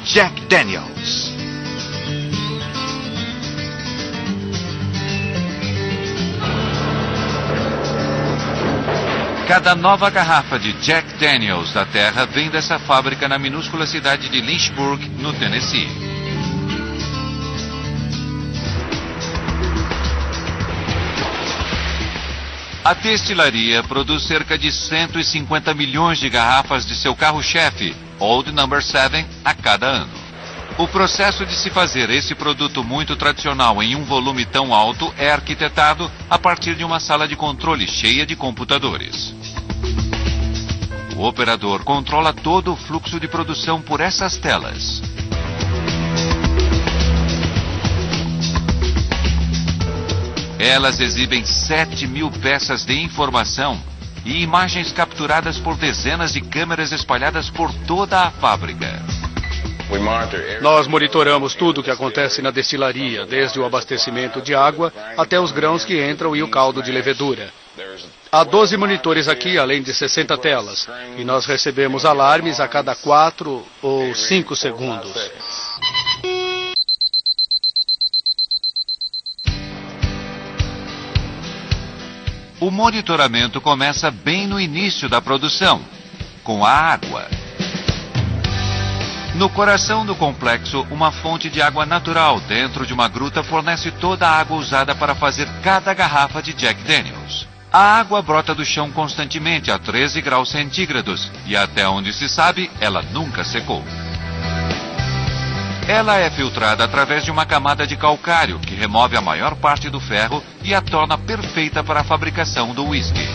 Jack Daniels. Cada nova garrafa de Jack Daniels da Terra vem dessa fábrica na minúscula cidade de Lynchburg, no Tennessee. A destilaria produz cerca de 150 milhões de garrafas de seu carro-chefe, Old No. 7, a cada ano. O processo de se fazer esse produto muito tradicional em um volume tão alto é arquitetado a partir de uma sala de controle cheia de computadores. O operador controla todo o fluxo de produção por essas telas. Elas exibem 7.000 peças de informação e imagens capturadas por dezenas de câmeras espalhadas por toda a fábrica. Nós monitoramos tudo o que acontece na destilaria, desde o abastecimento de água até os grãos que entram e o caldo de levedura. Há 12 monitores aqui, além de 60 telas, e nós recebemos alarmes a cada 4 ou 5 segundos. O monitoramento começa bem no início da produção, com a água. No coração do complexo, uma fonte de água natural dentro de uma gruta fornece toda a água usada para fazer cada garrafa de Jack Daniels. A água brota do chão constantemente a 13 graus centígrados e até onde se sabe, ela nunca secou. Ela é filtrada através de uma camada de calcário que remove a maior parte do ferro e a torna perfeita para a fabricação do uísque.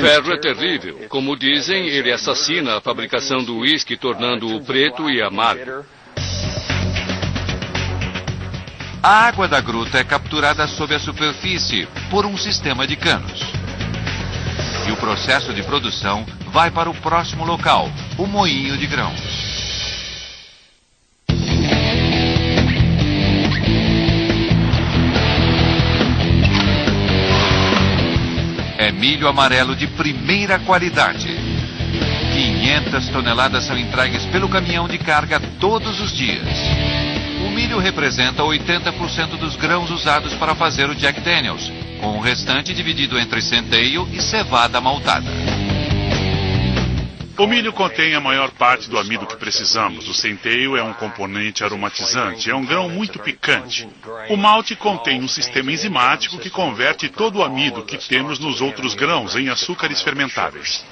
Ferro é terrível. Como dizem, ele assassina a fabricação do uísque, tornando-o preto e amargo. A água da gruta é capturada sob a superfície por um sistema de canos. E o processo de produção vai para o próximo local, o moinho de grãos. É milho amarelo de primeira qualidade. 500 toneladas são entregues pelo caminhão de carga todos os dias. O milho representa 80% dos grãos usados para fazer o Jack Daniels, com o restante dividido entre centeio e cevada maltada. O milho contém a maior parte do amido que precisamos. O centeio é um componente aromatizante, é um grão muito picante. O malte contém um sistema enzimático que converte todo o amido que temos nos outros grãos em açúcares fermentáveis.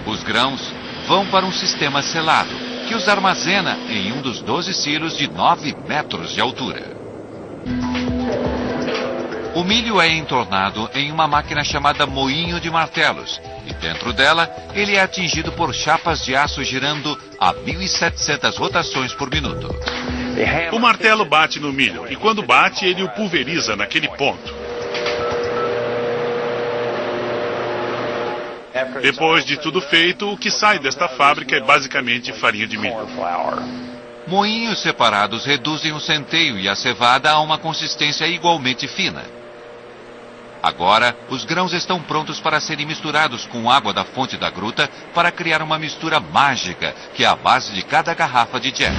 Os grãos vão para um sistema selado, que os armazena em um dos 12 silos de 9 metros de altura. O milho é entornado em uma máquina chamada moinho de martelos, e dentro dela ele é atingido por chapas de aço girando a 1.700 rotações por minuto. O martelo bate no milho, e quando bate, ele o pulveriza naquele ponto. Depois de tudo feito, o que sai desta fábrica é basicamente farinha de milho. Moinhos separados reduzem o centeio e a cevada a uma consistência igualmente fina. Agora, os grãos estão prontos para serem misturados com água da fonte da gruta para criar uma mistura mágica, que é a base de cada garrafa de Jack.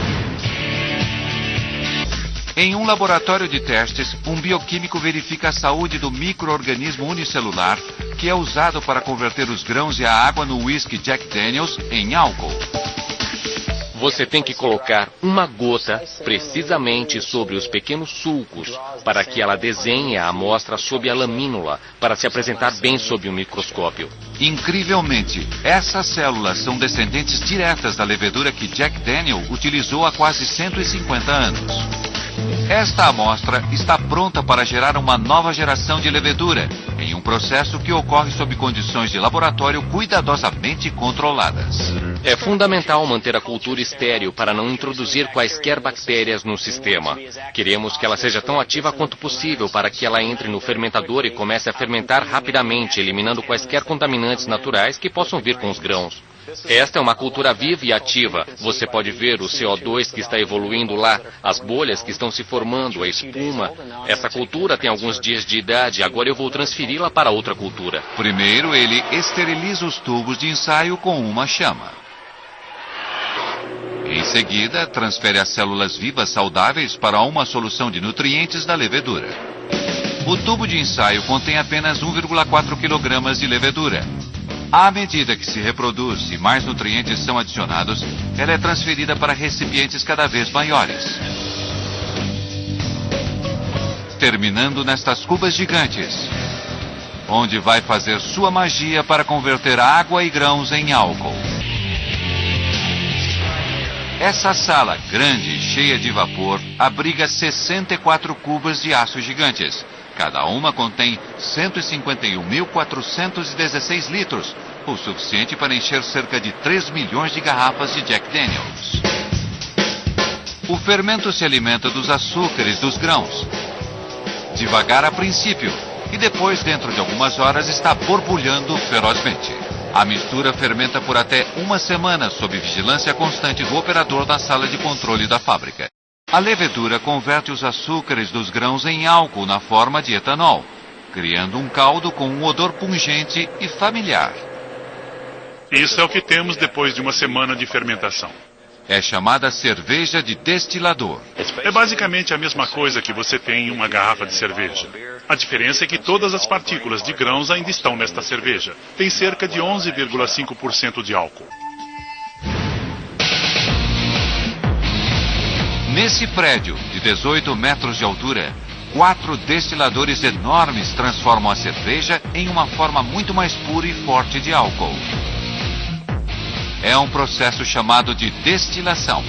Em um laboratório de testes, um bioquímico verifica a saúde do micro-organismo unicelular, que é usado para converter os grãos e a água no whisky Jack Daniels em álcool. Você tem que colocar uma gota precisamente sobre os pequenos sulcos, para que ela desenhe a amostra sob a lamínula, para se apresentar bem sob o microscópio. Incrivelmente, essas células são descendentes diretas da levedura que Jack Daniel utilizou há quase 150 anos. Esta amostra está pronta para gerar uma nova geração de levedura, em um processo que ocorre sob condições de laboratório cuidadosamente controladas. É fundamental manter a cultura estéril para não introduzir quaisquer bactérias no sistema. Queremos que ela seja tão ativa quanto possível para que ela entre no fermentador e comece a fermentar rapidamente, eliminando quaisquer contaminantes naturais que possam vir com os grãos. Esta é uma cultura viva e ativa. Você pode ver o CO2 que está evoluindo lá, as bolhas que estão se formando, a espuma. Essa cultura tem alguns dias de idade, agora eu vou transferi-la para outra cultura. Primeiro, ele esteriliza os tubos de ensaio com uma chama. Em seguida, transfere as células vivas saudáveis para uma solução de nutrientes da levedura. O tubo de ensaio contém apenas 1,4 kg de levedura. À medida que se reproduz e mais nutrientes são adicionados, ela é transferida para recipientes cada vez maiores, terminando nestas cubas gigantes, onde vai fazer sua magia para converter água e grãos em álcool. Essa sala, grande e cheia de vapor, abriga 64 cubas de aço gigantes. Cada uma contém 151.416 litros, o suficiente para encher cerca de 3 milhões de garrafas de Jack Daniels. O fermento se alimenta dos açúcares dos grãos, devagar a princípio, e depois, dentro de algumas horas, está borbulhando ferozmente. A mistura fermenta por até uma semana sob vigilância constante do operador da sala de controle da fábrica. A levedura converte os açúcares dos grãos em álcool na forma de etanol, criando um caldo com um odor pungente e familiar. Isso é o que temos depois de uma semana de fermentação. É chamada cerveja de destilador. É basicamente a mesma coisa que você tem em uma garrafa de cerveja. A diferença é que todas as partículas de grãos ainda estão nesta cerveja. Tem cerca de 11,5% de álcool. Nesse prédio, de 18 metros de altura, 4 destiladores enormes transformam a cerveja em uma forma muito mais pura e forte de álcool. É um processo chamado de destilação.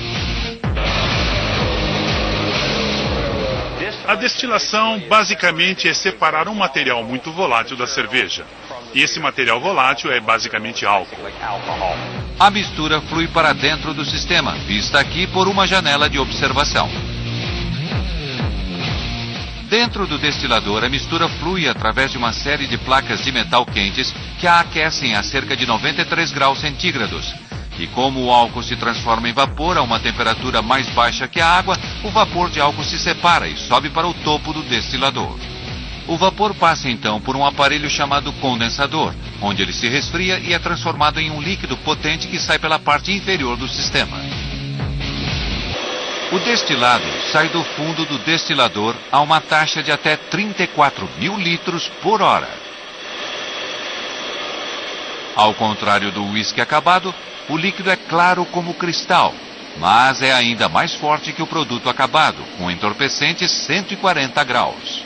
A destilação basicamente é separar um material muito volátil da cerveja. E esse material volátil é basicamente álcool. A mistura flui para dentro do sistema, vista aqui por uma janela de observação. Dentro do destilador, a mistura flui através de uma série de placas de metal quentes que a aquecem a cerca de 93 graus centígrados. E como o álcool se transforma em vapor a uma temperatura mais baixa que a água, o vapor de álcool se separa e sobe para o topo do destilador. O vapor passa então por um aparelho chamado condensador, onde ele se resfria e é transformado em um líquido potente que sai pela parte inferior do sistema. O destilado sai do fundo do destilador a uma taxa de até 34.000 litros por hora. Ao contrário do uísque acabado, o líquido é claro como cristal, mas é ainda mais forte que o produto acabado, com entorpecente 140 graus.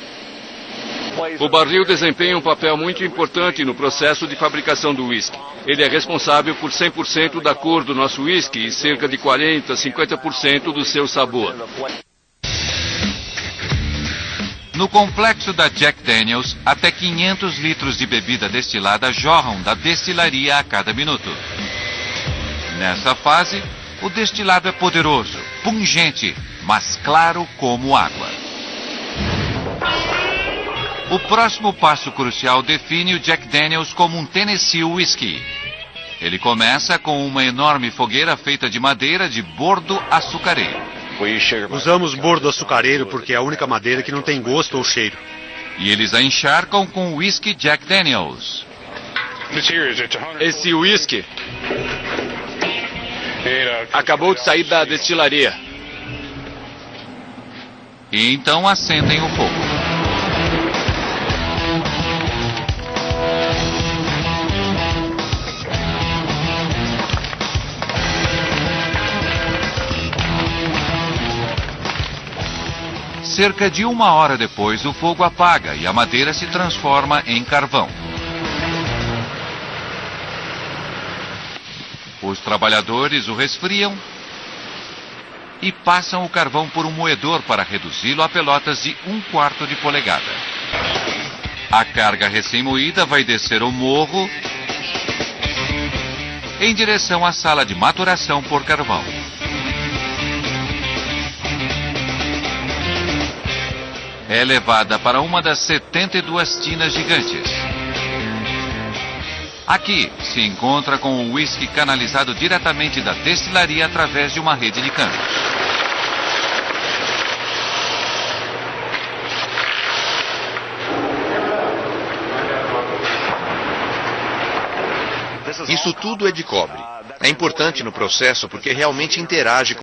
O barril desempenha um papel muito importante no processo de fabricação do uísque. Ele é responsável por 100% da cor do nosso uísque e cerca de 40% a 50% do seu sabor. No complexo da Jack Daniels, até 500 litros de bebida destilada jorram da destilaria a cada minuto. Nessa fase, o destilado é poderoso, pungente, mas claro como água. O próximo passo crucial define o Jack Daniels como um Tennessee Whiskey. Ele começa com uma enorme fogueira feita de madeira de bordo açucareiro. Usamos bordo açucareiro porque é a única madeira que não tem gosto ou cheiro. E eles a encharcam com whisky Jack Daniels. Esse uísque acabou de sair da destilaria. E então acendem o fogo. Cerca de 1 hora depois, o fogo apaga e a madeira se transforma em carvão. Os trabalhadores o resfriam e passam o carvão por um moedor para reduzi-lo a pelotas de 1/4 de polegada. A carga recém-moída vai descer o morro em direção à sala de maturação por carvão. É levada para uma das 72 tinas gigantes. Aqui se encontra com o uísque canalizado diretamente da destilaria através de uma rede de canos. Isso tudo é de cobre. É importante no processo porque realmente interage